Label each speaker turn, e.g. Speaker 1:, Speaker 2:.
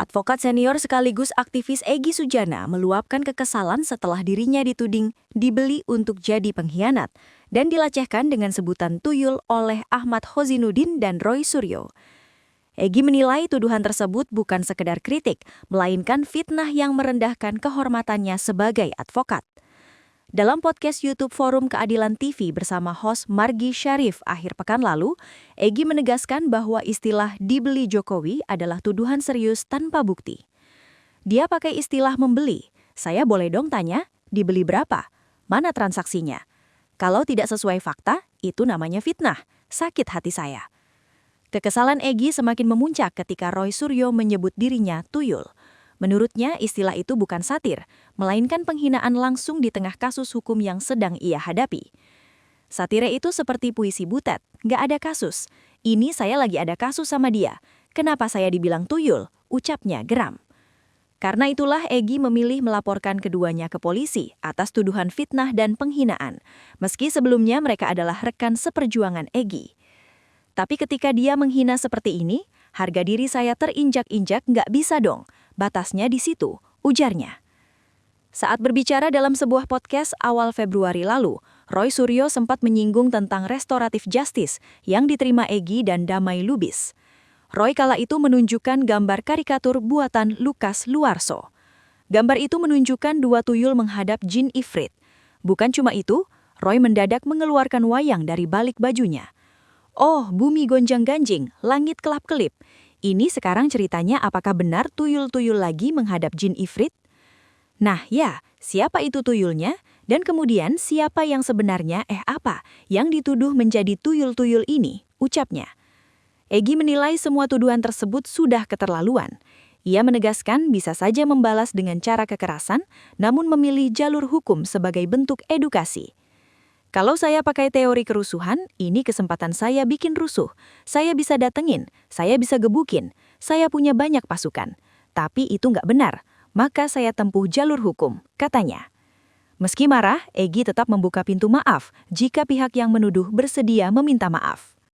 Speaker 1: Advokat senior sekaligus aktivis Egy Sujana meluapkan kekesalan setelah dirinya dituding dibeli untuk jadi pengkhianat dan dilecehkan dengan sebutan tuyul oleh Ahmad Hozinuddin dan Roy Suryo. Egy menilai tuduhan tersebut bukan sekedar kritik, melainkan fitnah yang merendahkan kehormatannya sebagai advokat. Dalam podcast YouTube Forum Keadilan TV bersama host Margi Syarif akhir pekan lalu, Egy menegaskan bahwa istilah dibeli Jokowi adalah tuduhan serius tanpa bukti. Dia pakai istilah membeli. Saya boleh dong tanya, dibeli berapa? Mana transaksinya? Kalau tidak sesuai fakta, itu namanya fitnah. Sakit hati saya. Kekesalan Egy semakin memuncak ketika Roy Suryo menyebut dirinya tuyul. Menurutnya, istilah itu bukan satir, melainkan penghinaan langsung di tengah kasus hukum yang sedang ia hadapi. Satire itu seperti puisi butet, nggak ada kasus. Ini saya lagi ada kasus sama dia. Kenapa saya dibilang tuyul? Ucapnya geram. Karena itulah Egy memilih melaporkan keduanya ke polisi atas tuduhan fitnah dan penghinaan, meski sebelumnya mereka adalah rekan seperjuangan Egy. Tapi ketika dia menghina seperti ini, harga diri saya terinjak-injak, nggak bisa dong. Batasnya di situ, ujarnya. Saat berbicara dalam sebuah podcast awal Februari lalu, Roy Suryo sempat menyinggung tentang restoratif justice yang diterima Egy dan Damai Lubis. Roy kala itu menunjukkan gambar karikatur buatan Lukas Luarso. Gambar itu menunjukkan dua tuyul menghadap jin ifrit. Bukan cuma itu, Roy mendadak mengeluarkan wayang dari balik bajunya. Oh, bumi gonjang-ganjing, langit kelap-kelip. Ini sekarang ceritanya apakah benar tuyul-tuyul lagi menghadap jin ifrit? Nah ya, siapa itu tuyulnya? Dan kemudian siapa yang sebenarnya apa yang dituduh menjadi tuyul-tuyul ini? Ucapnya. Egy menilai semua tuduhan tersebut sudah keterlaluan. Ia menegaskan bisa saja membalas dengan cara kekerasan, namun memilih jalur hukum sebagai bentuk edukasi. Kalau saya pakai teori kerusuhan, ini kesempatan saya bikin rusuh. Saya bisa datengin, saya bisa gebukin, saya punya banyak pasukan. Tapi itu nggak benar, maka saya tempuh jalur hukum, katanya. Meski marah, Egy tetap membuka pintu maaf jika pihak yang menuduh bersedia meminta maaf.